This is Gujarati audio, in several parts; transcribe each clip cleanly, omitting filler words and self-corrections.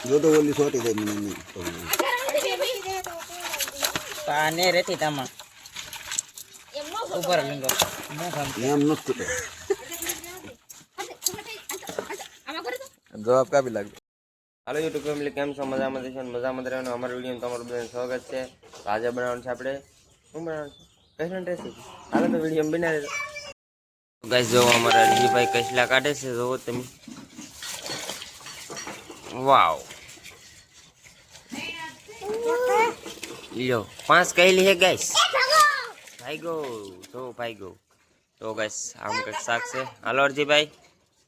જો તો ઓલી છોટી દે મને પાને રેતી તામાં ઉપર લંગો એમ નથી તો જવાબ કાપી લાગે. હાલો યુટ્યુબ ફેમિલી, કેમ છો? મજામાં જશો ને મજામાં રહેવાનું. અમારા વિડીયો તમારું બધાનું સ્વાગત છે. આજે બનાવવાનું છે આપણે શું બનાવવાનું છે? કઈ રેસીપી? હાલો તો વિડીયો બનાવી દો. ગાઈસ જો અમારા રજીભાઈ કસલા કાઢે છે, જોવો તમે. વાવ, લ્યો 5 કહેલી હે ગાઈસ. ભાઈ ગો તો ભાઈ ગો તો ગાઈસ આમ કંઈક શાક છે. હાલો અરજીભાઈ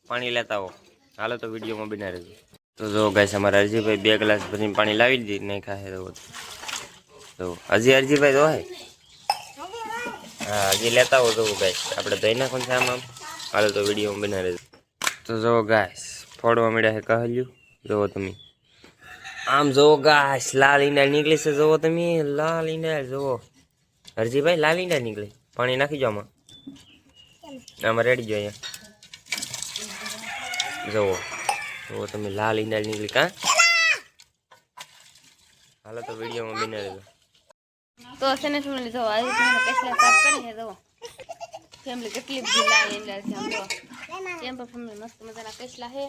પાણી લેતા આવો. હાલો તો વિડીયોમાં બનાવી રહેજો. તો જો ગાઈસ અમારા અરજીભાઈ 2 ગ્લાસ ભરીને પાણી લાવી દીધી, નહીં ખાશે તો હજી અરજીભાઈ જો હે. હા હજી લેતા આવો. જોવું ગાઈસ આપણે દહીં નાખવાનું છે આમ. હાલો તો વિડીયોમાં બનાવી રહેજો. તો જો ગાઈસ ફોડવા મળ્યા છે કહલ્યું. જોવો તમે આમ જોવો ગાઈસ, લાલ ઈંડા નીકળે છે. જોવો તમે લાલ ઈંડા જોવો. હરજીભાઈ લાલ ઈંડા નીકળે. પાણી નાખી જો આમાં. આમાં રેડી જો અહીંયા જોવો. જોવો તમે લાલ ઈંડા નીકળી કા. હાલો તો વિડીયોમાં બનાવી દેજો. તો સને ફેમિલી જો આજે તમને કસલા સાફ કરી છે. જો ફેમિલી કેટલી બધી લાલ ઈંડા છે. આમ જો કેમ પર ફેમિલી મસ્ત મજાના કસલા છે.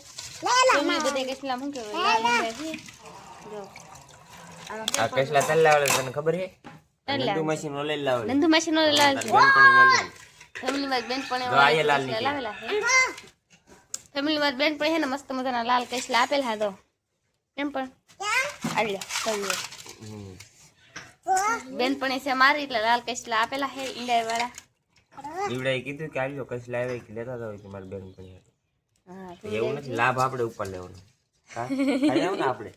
ફેમિલી બધે કસલા મૂકે લાલ ઈંડા છે. જો આ કસલા તલ્લા વાળા તને ખબર છે? નંદુ મશીન ઓલે લાવે. નંદુ મશીન નો લાલ છે. ફેમિલી માં બેન પણ લાવેલા છે. ફેમિલી માં બેન પણ છે ને મસ્ત મજાના લાલ કસલા આપેલા હા. તો એમ પણ આલ્યો કહીએ બેન પણ છે મારી એટલે લાલ કસલા આપેલા છે ઈંડા વાળા. દીવડાએ કીધું કે આલ્યો કસલા આવે કે લેતા જાવ કે મારી બેન પણ. હા એવું નથી, લાભ આપણે ઉપર લેવાનો. હા ખાઈ આવ ને આપણે.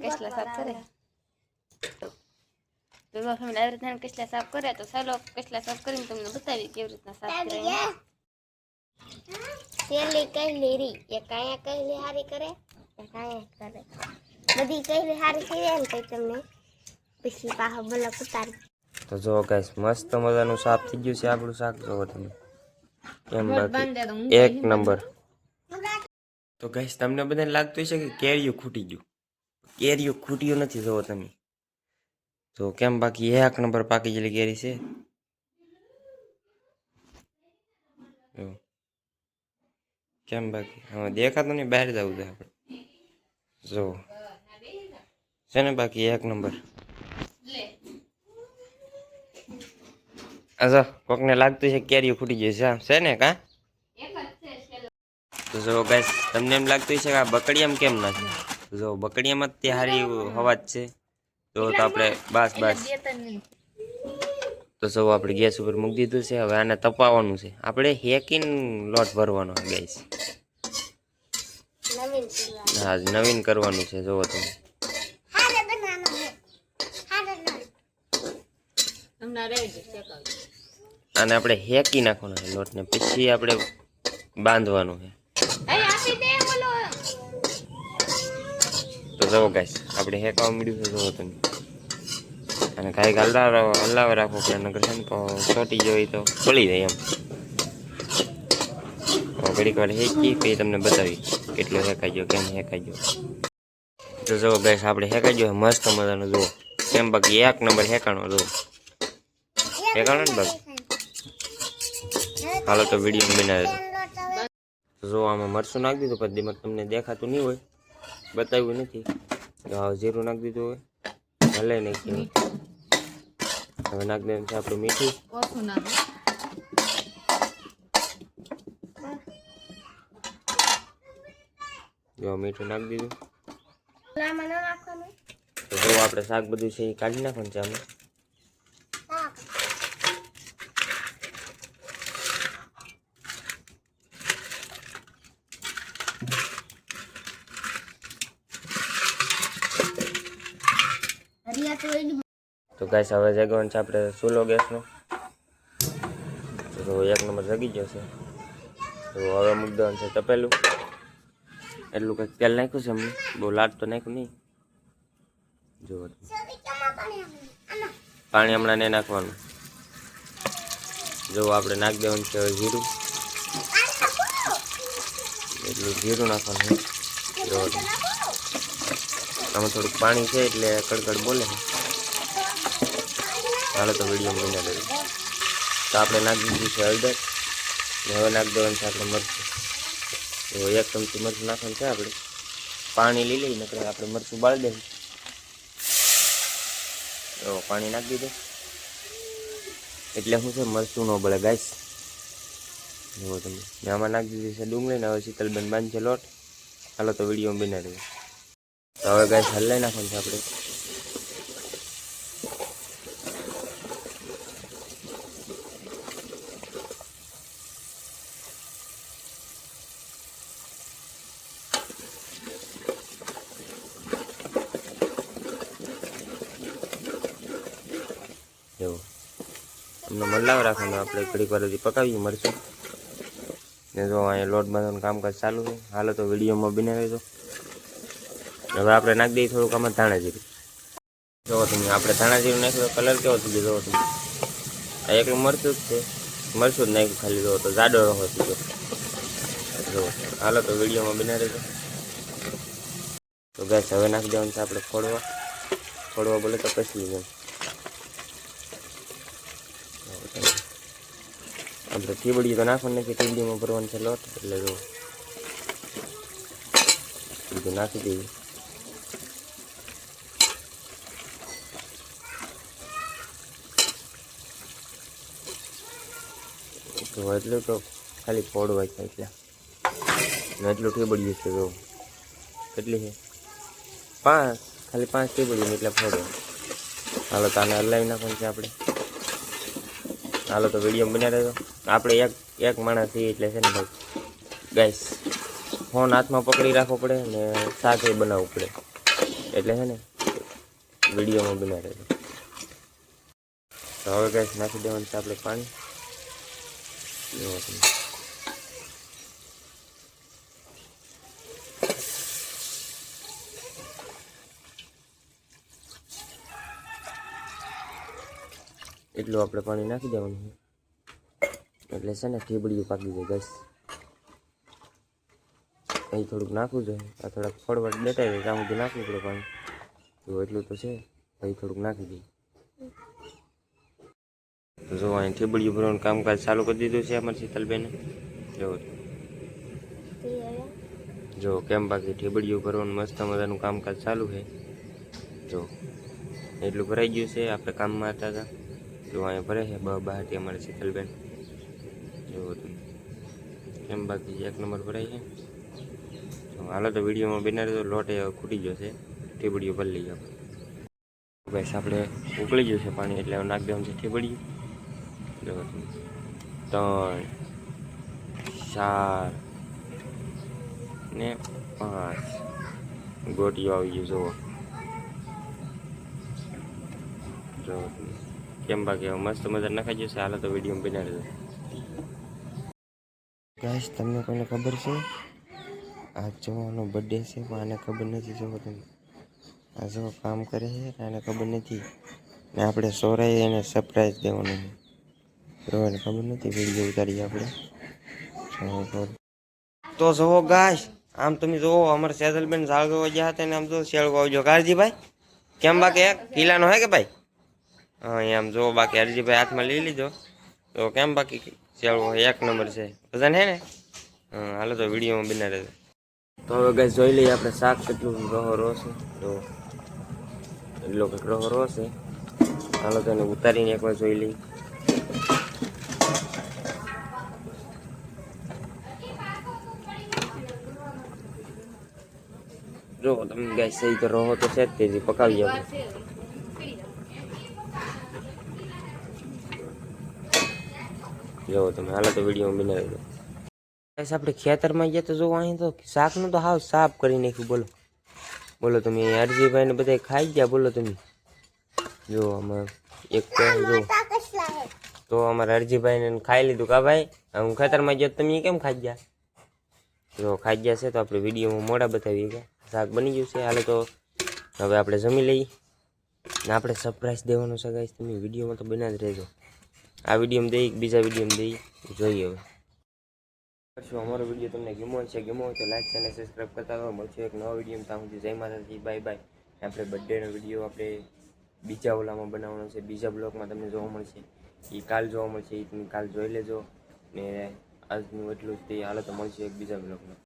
કસલા સાફ કરે તો ફેમિલી આવી રીતના કસલા સાફ કરે. તો ચાલો કસલા સાફ કરીને તમને બતાવી કેવી રીતના સાફ કરે. તેલી કઈલી રી એ કાયા કઈલી હારી કરે એ કાયા કરે બધી કઈલી હારી થઈ જાય ને તો તમને પછી પાછો બલક ઉતારી. તો જો ગાઈસ મસ્ત મજાનું સાફ થઈ ગયું છે આપણું શાક. જોવો તમે કેમ બાકી એક નંબર. તો ગાઈસ તમને બધાને લાગતું હશે કે કેરીઓ ખૂટી ગયું. કેરીઓ ખૂટ્યું નથી. જોવો તમે તો કેમ બાકી એક નંબર પાકી ગયેલી કેરી છે. કેમ બાકી હા દેખાતું નહીં, બહાર જવું છે આપણે. જો છે ને બાકી એક નંબર. અચ્છા કોકને લાગતું છે કેરીઓ ખૂટી જશે છે ને કા. તો જો ગાઈસ તમને એમ લાગતું છે કે આ બકડીયામ કેમ નથી. જો બકડીયામાં તે હારી હવા જ છે. તો આપણે બસ તો જો આપણે ગેસ ઉપર મૂકી દીધું છે. હવે આને તપાવવાનું છે. આપણે હેકીને લોટ ભરવાનો ગેસ. હા નવીન કરવાનું છે. જોવો તમે આને આપણે હેકી નાખવાનો છે લોટને, પછી આપણે બાંધવાનું છે. તો જવો ગાઈસ આપણે હેકાવા મળ્યું છે. જોવો તમે અને કાંઈક હલાવે રાખવો પડે, નકર છે ને છોટી જોઈ તો ખોલી જાય એમ. ઘડીક વાર હેકી પછી તમને બતાવી કેટલો હેકાઈ ગયો કેમ હેકાઈ ગયો. તો જુઓ ગાઈસ આપણે હેકાઈ ગયો મસ્ત મજાનો. જુઓ કેમ બાકી એક નંબર હેકાણો. જુઓ હેકાણો ને બાકી. હાલો તો વિડીયો બનાવે. જો આમાં મરચું નાખી દીધું, પછી દીમક તમને દેખાતું નહીં હોય, બતાવ્યું નથી. જીરું નાખી દીધું હોય, હલાઈ નાખ્યું. હવે નાખી દેવાનું છે આપણું મીઠું. જો મીઠું નાખી દીધું. તો જો આપણે શાક બધું છે એ કાઢી નાખવાનું છે આમાં. તો ગાઈસ હવે જગવાનું છે આપણે ચૂલો ગેસનો. તો એક નંબર જગી ગયો છે. તો હવે મૂકી દેવાનું છે તપેલું. એટલું કંઈક તેલ નાખ્યું છે અમને, બહુ લાટ તો નાખ્યું નહીં. જો પાણી હમણાં નહીં નાખવાનું. જો આપણે નાખી દેવાનું છે હવે જીરું. એટલું જીરું નાખવાનું છે. જો આમાં થોડુંક પાણી છે એટલે કડકડ બોલે છે. હાલો તો વિડીયો બના દેજો. તો આપણે નાખી દીધું છે હળદર. હવે નાખી દેવાનું છે આપણે મરચું. તો 1 ચમચી મરચું નાખવાનું છે આપણે. પાણી લઈ લઈએ નકર આપણે મરચું બાળી દઈએ. તો પાણી નાખી દીધું એટલે શું છે મરચું ન બળે ગાઈસ. જુઓ તમે મેં આમાં નાખી દીધી છે ડુંગળી ને હવે શીતલબેન બાંધશે લોટ. હાલો તો વિડીયો બના દેજો. તો હવે ગાઈસ હલાઈ નાખવાનું છે આપણે. જો અમને મલાવ રાખવાનું આપણે ઘડીક વાર સુધી પકાવીએ મરચું ને. જો અહીંયા લોટ બાંધવાનું કામકાજ ચાલુ છે. હાલો તો વિડીયોમાં બને રહેજો. હવે આપણે નાખી દઈએ થોડુંક આમાં ધાણા જીરું. જો તમે આપણે ધાણા જીરું નાખ્યું કલર કેવો થઈ ગયો. જો તમે આ એકલું મરચું જ છે, મરચું જ નાખ્યું ખાલી. જો તો જાડો રહો થઈ ગયો. જો હાલો તો વિડીયોમાં બને રહેજો. તો ગેસ હવે નાખી દેવાનું છે આપણે ફોડવા બોલે તો પછી જેમ આપણે ટીબડી તો નાખવાનું નથી. ટીબડીમાં ભરવાનું છે લોટ એટલે જો બધું નાખી દઈએ. તો એટલું તો ખાલી ફોડવા છે એટલે એટલું ટીબડી છે. જો કેટલી છે 5, ખાલી 5 ટીબડી એટલે ફોડવા. હાલો તો આને હલાવી નાખવાનું છે આપણે. હાલો તો વિડીયો બન્યા રહેજો. આપણે એક માણસ છીએ એટલે છે ને ભાઈ ગાઈસ ફોન હાથમાં પકડી રાખવો પડે ને શાક એ બનાવવું પડે એટલે છે ને વિડીયોમાં બન્યા રહેજો. તો હવે ગાઈસ નાખી દેવાનું છે આપણે પાણી. એટલું આપણે પાણી નાખી દેવાનું છે એટલે છે ને ઠીબડીયું પાકી જાય ગાઈસ. અહીં થોડુંક નાખવું જોઈએ. આ થોડાક ફળવટ દેતા હોય ત્યાં સુધી નાખવું પડે પાણી. તો એટલું તો છે અહીં થોડુંક નાખી દઈએ. તો જો અહીં ઠીબડીયું ભરવાનું કામકાજ ચાલુ કરી દીધું છે અમારી શીતલબેને. જો કેમ બાકી ઠીબડીયું ભરવાનું મસ્ત મજાનું કામકાજ ચાલુ છે. જો એટલું ભરાઈ ગયું છે. આપણે કામમાં હતા જો અહીંયા ભરે છે બહારથી અમારે શીતલબેન. જો કેમ બાકી 1 નંબર ભરાય છે. હાલો તો વિડીયોમાં બિના રહેજો. લોટ એ ખૂટી ગયો છે. ઠીબડીયું ભરી લઈએ આપણે. બસ આપણે ઉકળી ગયું છે પાણી એટલે નાખી દેવાનું છે ઠીબડીયું. જો 3, 4 ને 5 ગોટીઓ આવી ગયું. જુઓ જો કેમ બાકી હવે મસ્ત મજા નખાઈ જશે. હાલો તો વિડીયો બના રહેજો. ગાઈસ તમને કોઈને ખબર છે આજ જોવાનો બર્થડે છે પણ આને ખબર નથી. જો તમે આ જો કામ કરે છે આને ખબર નથી ને આપણે સોરાઈ એને સરપ્રાઈઝ દેવાનું છે. એને ખબર નથી. વિડીયો ઉતારીએ આપણે. તો જુઓ ગાઈસ આમ તમે જુઓ અમારે સેજલબેન ઝાડ વાવવા ગયા હતા ને આમ જો શેળ વાવજો કારજીભાઈ. કેમ બાકી એક કિલ્લાનો હે કે ભાઈ? હા એમ જો બાકી હરજીભાઈ હાથમાં લઈ લીધો. તો કેમ બાકી શેળવો 1 નંબર છે. વજન હે ને? હા હાલો તો વિડીયોમાં બના રહેજો. તો હવે ગાઈસ જોઈ લઈએ આપણે શાક કેટલું રહો છે. તો એટલો કંઈક રહો છે. હાલો તો એને ઉતારીને એકવાર જોઈ લઈએ. જો તમે ગાઈસ સહી તો રહો તો છે જ તેજી પકાવી આપણે. જો તમે હાલો તો વિડીયો બના રહેજો. ગાઈસ આપણે ખેતરમાં ગયા તો જો અહીં તો શાકનું તો હાવ સાફ કરી નાખ્યું. બોલો તમે હરજીભાઈ ને બધા ખાઈ ગયા. બોલો તમે જો આમાં એક જો તો અમારા હરજીભાઈ ને ખાઈ લીધું કા ભાઈ? હું ખેતરમાં ગયો તમે કેમ ખાઈ ગયા? જો ખાઈ ગયા છે તો આપણે વિડીયોમાં મોડા બતાવીએ કે શાક બની ગયું છે. હાલો તો હવે આપણે જમી લઈએ ને આપણે સરપ્રાઈઝ દેવાનું છે ગાઈસ. તમે વિડીયોમાં તો બના જ રહેજો. આ વિડીયોમાં દઈ બીજા વિડીયોમાં દઈ જોઈએ હવે. શું અમારો વિડીયો તમને ગમ્યો હોય તો લાઈક અને સબસ્ક્રાઈબ કરતા રહો. મળશે એક નવો વિડીયો. ત્યાં સુધી જય માતાજી, બાય બાય. આપણે બર્થડેનો વિડીયો આપણે બીજા ઓલામાં બનાવવાનો છે, બીજા બ્લોગમાં તમને જોવા મળશે. એ કાલ જોવા મળશે, એ તમે કાલ જોઈ લેજો. ને આજનું એટલું જ તે. હાલો તો મળશે એક બીજા બ્લોગમાં.